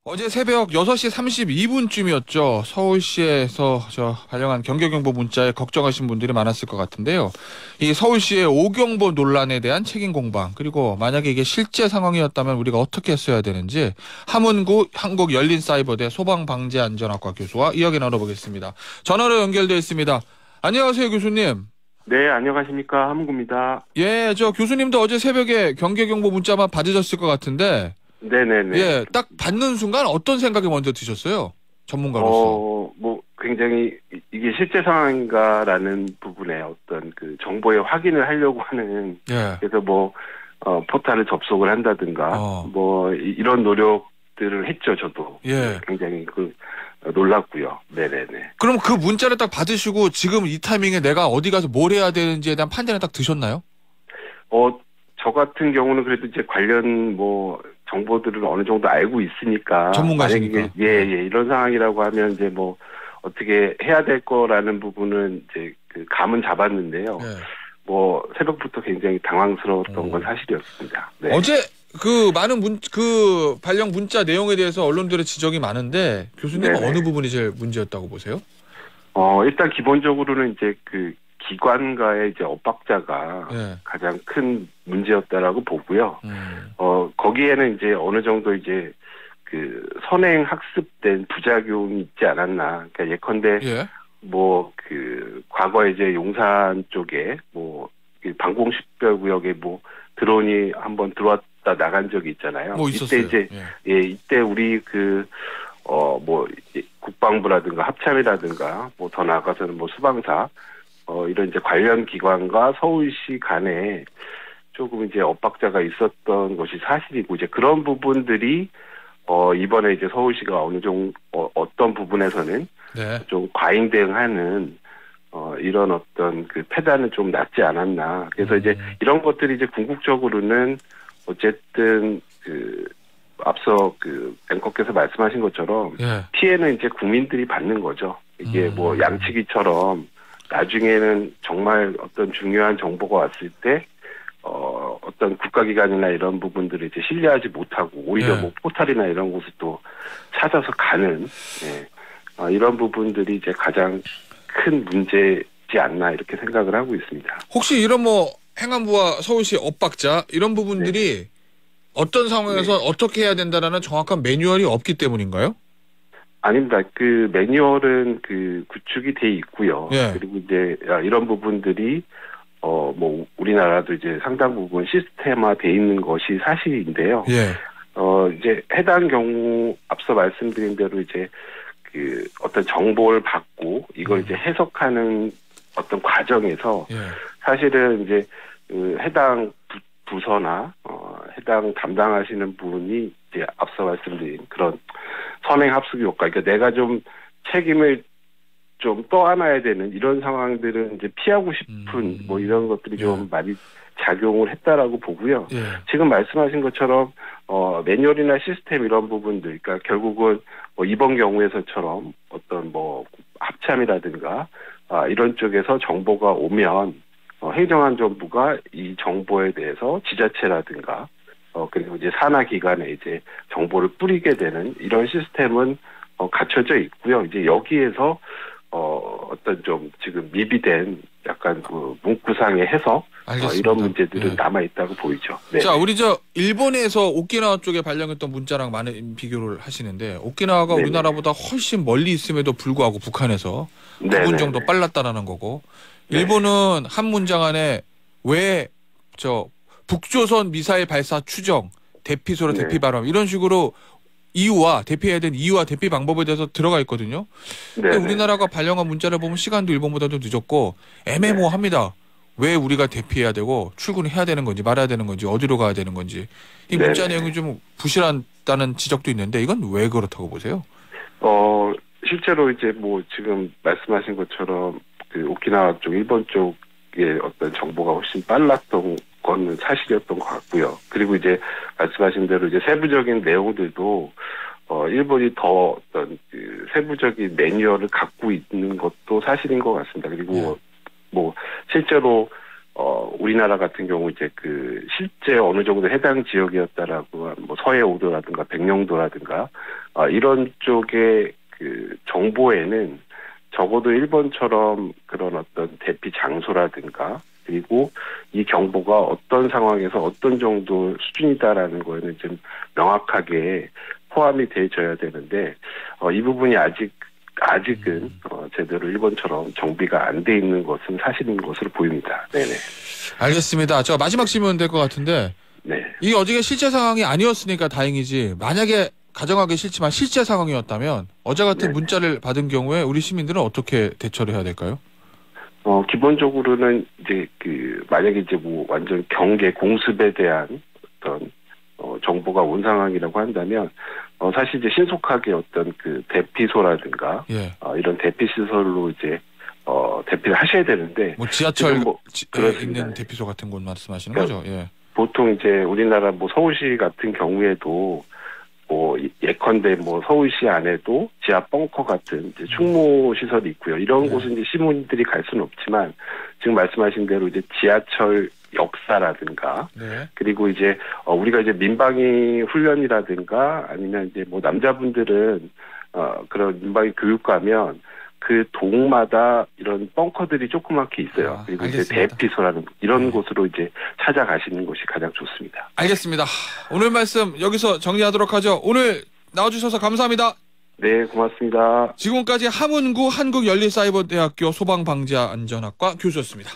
어제 새벽 6시 32분쯤이었죠. 서울시에서 발령한 경계경보 문자에 걱정하신 분들이 많았을 것 같은데요. 이 서울시의 오경보 논란에 대한 책임 공방, 그리고 만약에 이게 실제 상황이었다면 우리가 어떻게 했어야 되는지 함은구 한국열린사이버대 소방방재안전학과 교수와 이야기 나눠보겠습니다. 전화로 연결되어 있습니다. 안녕하세요, 교수님. 네, 안녕하십니까. 함구입니다. 예, 교수님도 어제 새벽에 경계경보 문자만 받으셨을 것 같은데, 네네네. 예, 딱 받는 순간 어떤 생각이 먼저 드셨어요? 전문가로서. 굉장히 이게 실제 상황인가라는 부분에 어떤 그 정보의 확인을 하려고 하는, 예. 그래서 포탈을 접속을 한다든가, 이런 노력들을 했죠, 저도. 예. 굉장히 놀랐고요. 네네네. 그럼 그 문자를 딱 받으시고 지금 이 타이밍에 내가 어디 가서 뭘 해야 되는지에 대한 판단이 딱 드셨나요? 저 같은 경우는 그래도 이제 관련 정보들을 어느 정도 알고 있으니까. 전문가시니까. 만약에 이런 상황이라고 하면 이제 어떻게 해야 될 거라는 부분은 이제 그 감은 잡았는데요. 예. 새벽부터 굉장히 당황스러웠던 건 사실이었습니다. 네. 어제 많은 발령 문자 내용에 대해서 언론들의 지적이 많은데 교수님은 네네. 어느 부분이 제일 문제였다고 보세요? 일단 기본적으로는 이제 그 기관과의 이제 엇박자가 예. 가장 큰 문제였다라고 보고요. 거기에는 이제 어느 정도 이제 그 선행 학습된 부작용이 있지 않았나. 그러니까 예컨대 예. 과거에 이제 용산 쪽에 방공식별구역에 드론이 한번 들어왔다 나간 적이 있잖아요. 있었어요. 이때 이제 이때 우리 국방부라든가 합참이라든가 더 나아가서는 수방사 이런 이제 관련 기관과 서울시 간에 조금 이제 엇박자가 있었던 것이 사실이고, 이제 그런 부분들이 이번에 이제 서울시가 어느 정도 어떤 부분에서는 네. 좀 과잉 대응하는 이런 어떤 그 패단은 좀 낮지 않았나. 그래서 이제 이런 것들이 이제 궁극적으로는 어쨌든 앞서 앵커께서 말씀하신 것처럼 예. 피해는 이제 국민들이 받는 거죠. 이게 양치기처럼 나중에는 정말 어떤 중요한 정보가 왔을 때 어떤 국가기관이나 이런 부분들을 이제 신뢰하지 못하고 오히려 포탈이나 이런 곳을 또 찾아서 가는 이런 부분들이 이제 가장 큰 문제지 않나 이렇게 생각을 하고 있습니다. 혹시 이런 행안부와 서울시 엇박자 이런 부분들이 어떤 상황에서 어떻게 해야 된다라는 정확한 매뉴얼이 없기 때문인가요? 아닙니다. 그 매뉴얼은 구축이 돼 있고요. 예. 그리고 이제 이런 부분들이 우리나라도 이제 상당 부분 시스템화 돼 있는 것이 사실인데요. 예. 이제 해당 경우 앞서 말씀드린 대로 이제 어떤 정보를 받고 이걸 이제 해석하는 어떤 과정에서 사실은 이제 해당 부서나 해당 담당하시는 분이 이제 앞서 말씀드린 그런 선행 합숙 효과, 그러니까 내가 좀 책임을 좀 떠안아야 되는 이런 상황들은 이제 피하고 싶은 이런 것들이 좀 많이 작용을 했다라고 보고요. 지금 말씀하신 것처럼 매뉴얼이나 시스템 이런 부분들, 그러니까 결국은 이번 경우에서처럼 어떤 합참이라든가 이런 쪽에서 정보가 오면 행정안전부가 이 정보에 대해서 지자체라든가 그리고 이제 산하기관에 이제 정보를 뿌리게 되는 이런 시스템은 갖춰져 있고요. 이제 여기에서 어떤 좀 지금 미비된 약간 문구상의 해석 이런 문제들은 남아 있다고 보이죠. 네. 자, 우리 일본에서 오키나와 쪽에 발령했던 문자랑 많은 비교를 하시는데 오키나와가 우리나라보다 훨씬 멀리 있음에도 불구하고 북한에서 9분 정도 빨랐다라는 거고, 일본은 한 문장 안에 왜 북조선 미사일 발사 추정, 대피소로 대피 발언 이런 식으로 이유와 대피해야 되는 이유와 대피 방법에 대해서 들어가 있거든요. 근데 우리나라가 발령한 문자를 보면 시간도 일본보다도 늦었고 애매모호합니다. 왜 우리가 대피해야 되고 출근해야 되는 건지 말아야 되는 건지 어디로 가야 되는 건지 이 문자 내용이 좀 부실하다는 지적도 있는데 이건 왜 그렇다고 보세요? 실제로 이제 지금 말씀하신 것처럼 오키나와 쪽 일본 쪽의 어떤 정보가 훨씬 빨랐던 건 사실이었던 것 같고요. 그리고 이제 말씀하신 대로 이제 세부적인 내용들도 일본이 더 어떤 세부적인 매뉴얼을 갖고 있는 것도 사실인 것 같습니다. 그리고 실제로 우리나라 같은 경우 이제 그 실제 어느 정도 해당 지역이었다라고 뭐 서해오도라든가 백령도라든가 이런 쪽의 그 정보에는 적어도 일본처럼 그런 어떤 대피 장소라든가 그리고 이 경보가 어떤 상황에서 어떤 정도 수준이다라는 거에는 좀 명확하게 포함이 돼져야 되는데 이 부분이 아직은 제대로 일본처럼 정비가 안 돼 있는 것은 사실인 것으로 보입니다. 네네. 알겠습니다. 저 마지막 질문 될 것 같은데 네. 이게 어저께 실제 상황이 아니었으니까 다행이지 만약에 가정하기 싫지만 실제 상황이었다면 어제 같은 네네. 문자를 받은 경우에 우리 시민들은 어떻게 대처를 해야 될까요? 기본적으로는 이제 만약에 이제 뭐 완전 경계 공습에 대한 어떤 정보가 온 상황이라고 한다면 사실 이제 신속하게 어떤 그 대피소라든가 이런 대피 시설로 이제 대피를 하셔야 되는데 뭐 지하철 있는 대피소 같은 곳 말씀하시는 그러니까 거죠? 예. 보통 이제 우리나라 뭐 서울시 같은 경우에도 뭐 예컨대 뭐 서울시 안에도 지하 벙커 같은 이제 충무 시설이 있고요. 이런 곳은 이제 시민들이 갈 수는 없지만 지금 말씀하신 대로 이제 지하철 역사라든가 그리고 이제 우리가 이제 민방위 훈련이라든가 아니면 이제 뭐 남자분들은 그런 민방위 교육 가면 그 동마다 이런 벙커들이 조그맣게 있어요. 그리고 이제 대피소라는 이런 곳으로 이제 찾아가시는 것이 가장 좋습니다. 알겠습니다. 오늘 말씀 여기서 정리하도록 하죠. 오늘 나와주셔서 감사합니다. 네, 고맙습니다. 지금까지 함은구 한국연리사이버대학교 소방방재안전학과 교수였습니다.